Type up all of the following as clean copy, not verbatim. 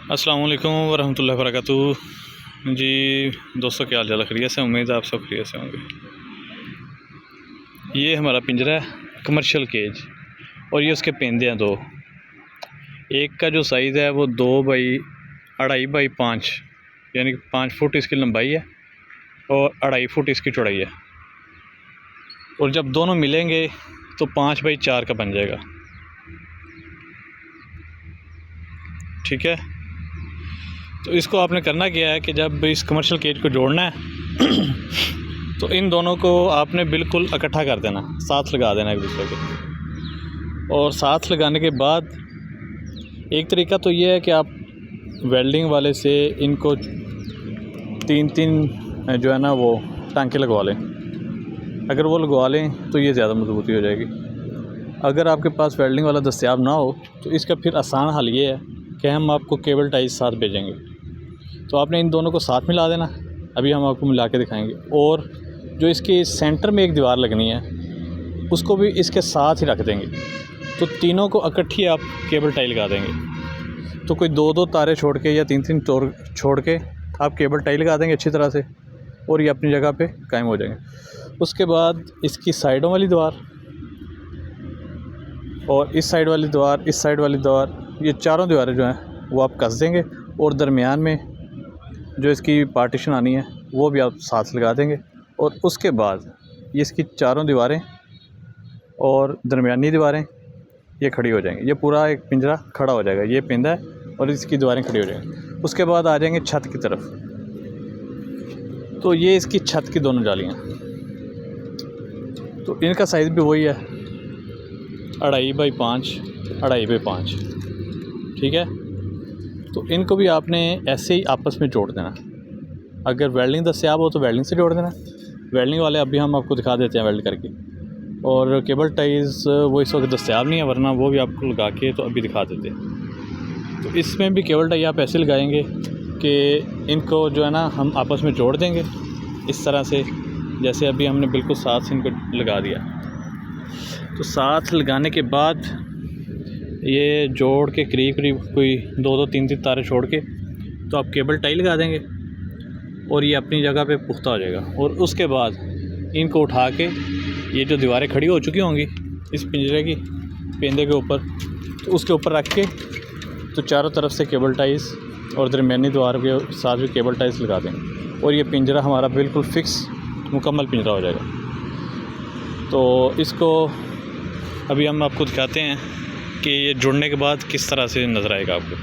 अस्सलाम वालेकुम वरहमतुल्लाहि वबरकातुहू। जी दोस्तों, क्या हाल चाल? खैरियत से? उम्मीद है आप सब खैरियत से होंगे। ये हमारा पिंजरा है, कमर्शियल केज, और ये उसके पेंदे हैं दो। एक का जो साइज़ है वो 2x2.5 यानी कि 5 फुट इसकी लंबाई है और 2.5 फुट इसकी चौड़ाई है। और जब दोनों मिलेंगे तो 5x4 का बन जाएगा। ठीक है, तो इसको आपने करना क्या है कि जब इस कमर्शियल केज को जोड़ना है तो इन दोनों को आपने बिल्कुल इकट्ठा कर देना, साथ लगा देना एक दूसरे के। और साथ लगाने के बाद एक तरीका तो ये है कि आप वेल्डिंग वाले से इनको 3 जो है ना वो टांके लगवा लें। अगर वो लगवा लें तो ये ज़्यादा मजबूती हो जाएगी। अगर आपके पास वेल्डिंग वाला दस्तयाब ना हो तो इसका फिर आसान हल ये है कि हम आपको केबल टाइज साथ भेजेंगे। तो आपने इन दोनों को साथ मिला देना, अभी हम आपको मिला के दिखाएंगे। और जो इसके सेंटर में एक दीवार लगनी है उसको भी इसके साथ ही रख देंगे, तो तीनों को इकट्ठी आप केबल टाई लगा देंगे। तो कोई 2-2 तारे छोड़ के या 3-3 तोर छोड़ के आप केबल टाई लगा देंगे अच्छी तरह से, और ये अपनी जगह पे कायम हो जाएंगे। उसके बाद इसकी साइडों वाली दीवार और इस साइड वाली दीवार, इस साइड वाली दीवार, ये चारों दीवारें जो हैं वो आप कस देंगे, और दरमियान में जो इसकी पार्टीशन आनी है वो भी आप साथ लगा देंगे। और उसके बाद ये इसकी चारों दीवारें और दरमियानी दीवारें ये खड़ी हो जाएंगी। ये पूरा एक पिंजरा खड़ा हो जाएगा। ये पिंदा है और इसकी दीवारें खड़ी हो जाएंगी। उसके बाद आ जाएंगे छत की तरफ, तो ये इसकी छत की दोनों जालियाँ, तो इनका साइज़ भी वही है 2.5x5, 2.5x5। ठीक है, तो इनको भी आपने ऐसे ही आपस में जोड़ देना। अगर वेल्डिंग दस्तयाब हो तो वेल्डिंग से जोड़ देना। वेल्डिंग वाले अभी हम आपको दिखा देते हैं वेल्ड करके। और केबल टाइज वो इस वक्त दस्तयाब नहीं है, वरना वो भी आपको लगा के तो अभी दिखा देते। तो इसमें भी केबल टाई आप ऐसे लगाएंगे कि इनको जो है ना हम आपस में जोड़ देंगे इस तरह से, जैसे अभी हमने बिल्कुल साथ से इनको लगा दिया। तो साथ लगाने के बाद ये जोड़ के करीब करीब कोई 2-2 3-3 तारे छोड़ के तो आप केबल टाई लगा देंगे और ये अपनी जगह पे पुख्ता हो जाएगा। और उसके बाद इनको उठा के ये जो दीवारें खड़ी हो चुकी होंगी इस पिंजरे की पेंदे के ऊपर, तो उसके ऊपर रख के तो चारों तरफ से केबल टाइज और दरमियानी दीवार के साथ भी केबल टाइज लगा देंगे, और ये पिंजरा हमारा बिल्कुल फ़िक्स मुकम्मल पिंजरा हो जाएगा। तो इसको अभी हम आपको दिखाते हैं कि ये जुड़ने के बाद किस तरह से नज़र आएगा आपको।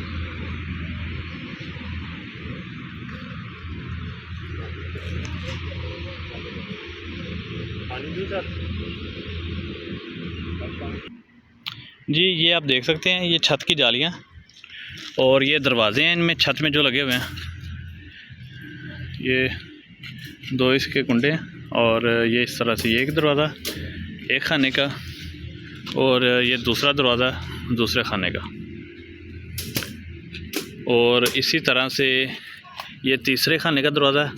जी ये आप देख सकते हैं, ये छत की जालियाँ और ये दरवाज़े हैं इनमें छत में जो लगे हुए हैं। ये 2 इसके कुंडे हैं, और ये इस तरह से ये एक दरवाज़ा एक खाने का, और ये दूसरा दरवाज़ा दूसरे खाने का, और इसी तरह से ये तीसरे खाने का दरवाज़ा,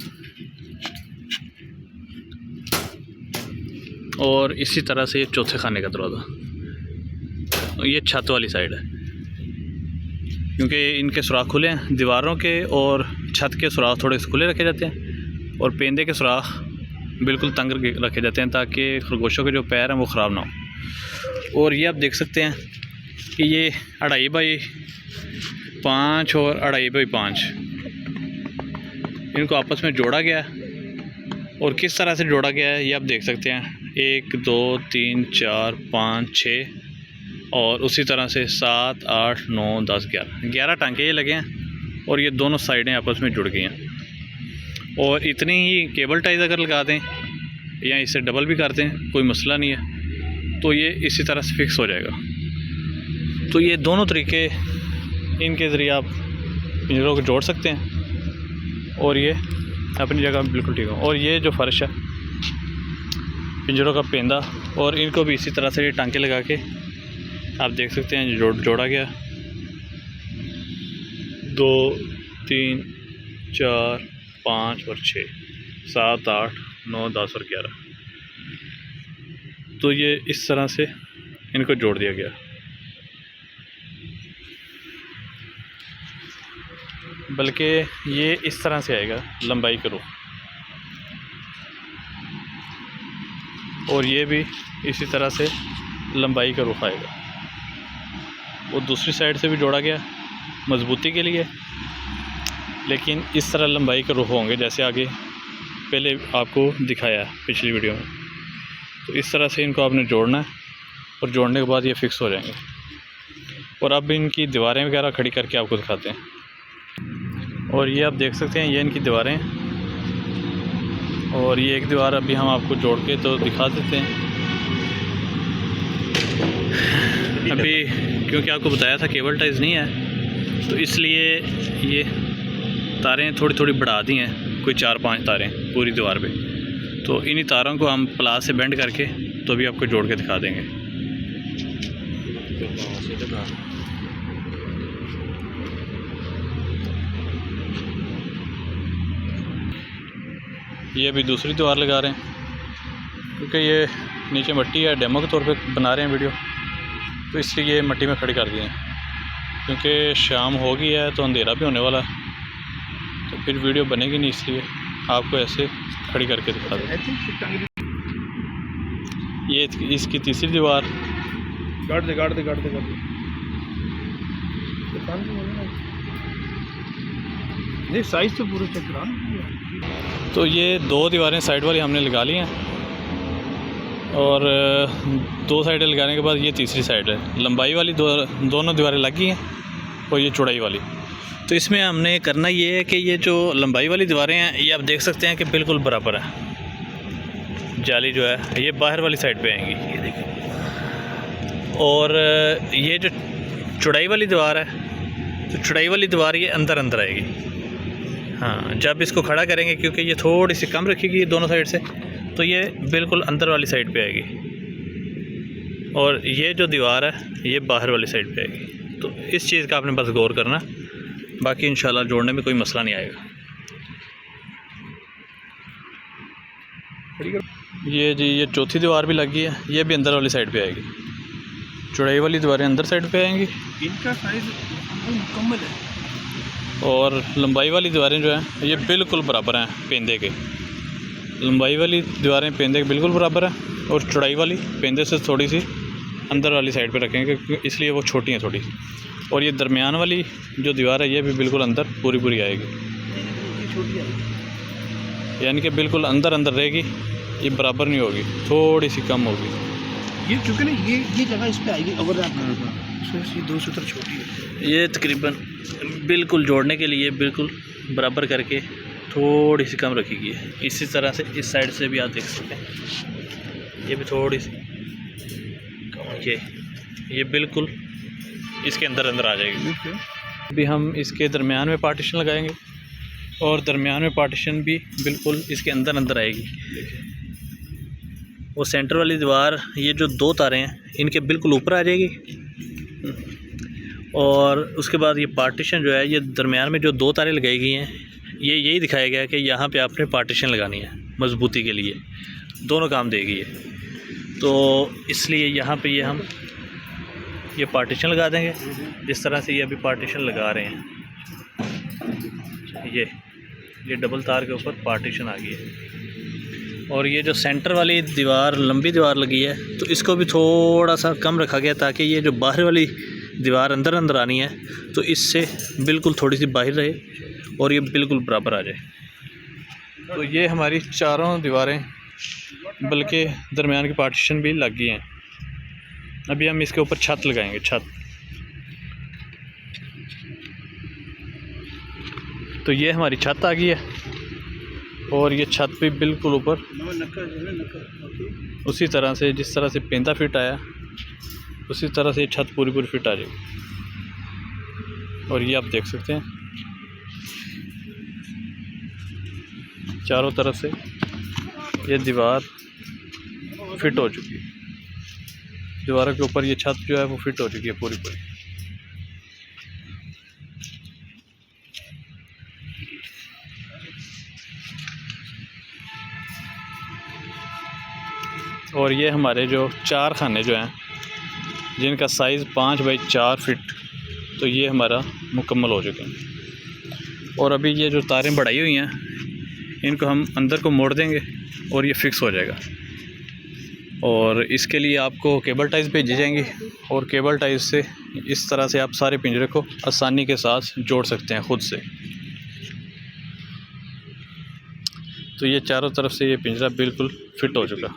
और इसी तरह से ये चौथे खाने का दरवाज़ा। ये छत वाली साइड है, क्योंकि इनके सुराख खुले हैं दीवारों के, और छत के सुराख थोड़े से खुले रखे जाते हैं, और पेंदे के सुराख बिल्कुल तंग रखे जाते हैं ताकि खरगोशों के जो पैर हैं वो ख़राब ना हो। और ये आप देख सकते हैं कि ये 2.5x5 और 2.5x5 इनको आपस में जोड़ा गया है। और किस तरह से जोड़ा गया है ये आप देख सकते हैं, 1 2 3 4 5 6, और उसी तरह से 7 8 9 10 11 टांके ये लगे हैं, और ये दोनों साइडें आपस में जुड़ गई हैं। और इतनी ही केबल टाइज अगर लगा दें या इसे डबल भी कर दें कोई मसला नहीं है, तो ये इसी तरह से फिक्स हो जाएगा। तो ये दोनों तरीके इनके ज़रिए आप पिंजरों को जोड़ सकते हैं, और ये अपनी जगह बिल्कुल ठीक हो। और ये जो फ़र्श है पिंजरों का पेंदा, और इनको भी इसी तरह से ये टांके लगा के आप देख सकते हैं जोड़ा गया। 2 3 4 5 और 6 7 8 9 10 और 11, तो ये इस तरह से इनको जोड़ दिया गया। बल्कि ये इस तरह से आएगा लंबाई का रुख, और ये भी इसी तरह से लंबाई का रुख आएगा। वो दूसरी साइड से भी जोड़ा गया मजबूती के लिए, लेकिन इस तरह लंबाई का रुख होंगे जैसे आगे पहले आपको दिखाया पिछली वीडियो में। तो इस तरह से इनको आपने जोड़ना है, और जोड़ने के बाद ये फ़िक्स हो जाएंगे। और अब इनकी दीवारें वगैरह खड़ी करके आपको दिखाते हैं। और ये आप देख सकते हैं, ये इनकी दीवारें हैं, और ये एक दीवार अभी हम आपको जोड़ के तो दिखा देते हैं। अभी क्योंकि आपको बताया था केबल टाइज नहीं है, तो इसलिए ये तारें थोड़ी थोड़ी बढ़ा दी हैं, कोई 4-5 तारें पूरी दीवार पे। तो इन्हीं तारों को हम प्लास से बेंड करके तो अभी आपको जोड़ के दिखा देंगे। ये अभी दूसरी दीवार लगा रहे हैं, क्योंकि ये नीचे मिट्टी है, डेमो के तौर पे बना रहे हैं वीडियो, तो इसलिए मिट्टी में खड़ी कर दिए हैं। क्योंकि शाम हो गई है तो अंधेरा भी होने वाला है, तो फिर वीडियो बनेगी नहीं, इसलिए आपको ऐसे खड़ी करके दिखा दें। ये इसकी तीसरी दीवार। गाड़ दे नहीं, साइज तो पूरा चेक करा। तो ये 2 दीवारें साइड वाली हमने लगा ली हैं, और 2 साइडें लगाने के बाद ये तीसरी साइड है। लंबाई वाली दोनों दीवारें लग गई हैं, और ये चौड़ाई वाली। तो इसमें हमने करना ये है कि ये जो लंबाई वाली दीवारें हैं, ये आप देख सकते हैं कि बिल्कुल बराबर है। जाली जो है ये बाहर वाली साइड पे आएंगी, ये देखिए। और ये जो चौड़ाई वाली दीवार है, तो चौड़ाई वाली दीवार ये अंदर अंदर आएगी। हाँ, जब इसको खड़ा करेंगे, क्योंकि ये थोड़ी सी कम रखेगी दोनों साइड से, तो ये बिल्कुल अंदर वाली साइड पे आएगी, और ये जो दीवार है ये बाहर वाली साइड पे आएगी। तो इस चीज़ का आपने बस गौर करना, बाकी इंशाल्लाह जोड़ने में कोई मसला नहीं आएगा। ये जी ये चौथी दीवार भी लगी है, ये भी अंदर वाली साइड पे आएगी। चौड़ाई वाली दीवारें अंदर साइड पे आएंगी, इनका साइज मुकम्मल है, और लंबाई वाली दीवारें जो हैं ये बिल्कुल बराबर हैं पेंदे के। लंबाई वाली दीवारें पेंदे के बिल्कुल बराबर हैं, और चौड़ाई वाली पेंदे से थोड़ी सी अंदर वाली साइड पे रखेंगे, इसलिए वो छोटी हैं थोड़ी। और ये दरमियान वाली जो दीवार है ये भी बिल्कुल अंदर पूरी आएगी, यानी कि बिल्कुल अंदर अंदर रहेगी, ये बराबर नहीं होगी, थोड़ी सी कम होगी। ये चूँकि ना ये जगह इस पे आएगी, अगर आप 2 सूत्र छोटी है। ये तकरीबन बिल्कुल जोड़ने के लिए बिल्कुल बराबर करके थोड़ी सी कम रखेगी। इसी तरह से इस साइड से भी आप देख सकते हैं, ये भी थोड़ी सी ये बिल्कुल इसके अंदर अंदर आ जाएगी। अभी हम इसके दरमियान में पार्टीशन लगाएंगे, और दरमियान में पार्टीशन भी बिल्कुल इसके अंदर अंदर आएगी। वो सेंटर वाली दीवार, ये जो 2 तारें हैं इनके बिल्कुल ऊपर आ जाएगी, और उसके बाद ये पार्टीशन जो है, ये दरमियान में जो 2 तारें लगाई गई हैं, ये यही दिखाया गया है कि यहाँ पे आपने पार्टीशन लगानी है मजबूती के लिए, दोनों काम देगी ये। तो इसलिए यहाँ पे हम ये पार्टीशन लगा देंगे, जिस तरह से ये अभी पार्टीशन लगा रहे हैं। ये डबल तार के ऊपर पार्टीशन आ गई है, और ये जो सेंटर वाली दीवार, लंबी दीवार लगी है, तो इसको भी थोड़ा सा कम रखा गया, ताकि ये जो बाहर वाली दीवार अंदर अंदर आनी है, तो इससे बिल्कुल थोड़ी सी बाहर रहे, और ये बिल्कुल बराबर आ जाए। तो ये हमारी चारों दीवारें, बल्कि दरमियान की पार्टीशन भी लग गई हैं। अभी हम इसके ऊपर छत लगाएंगे, छत। तो ये हमारी छत आ गई है, और ये छत भी बिल्कुल ऊपर उसी तरह से, जिस तरह से पेंदा फिट आया, उसी तरह से छत पूरी फिट आ जाएगी। और ये आप देख सकते हैं चारों तरफ से ये दीवार फिट हो चुकी है, दीवारों के ऊपर ये छत जो है वो फिट हो चुकी है पूरी। और ये हमारे जो 4 खाने जो हैं, जिनका साइज़ 5 बाई 4 फिट, तो ये हमारा मुकम्मल हो चुके हैं। और अभी ये जो तारें बढ़ाई हुई हैं इनको हम अंदर को मोड़ देंगे और ये फिक्स हो जाएगा। और इसके लिए आपको केबल टाइज भेजी जाएंगी और केबल टाइज से इस तरह से आप सारे पिंजरे को आसानी के साथ जोड़ सकते हैं ख़ुद से। तो ये चारों तरफ से ये पिंजरा बिल्कुल फिट हो चुका।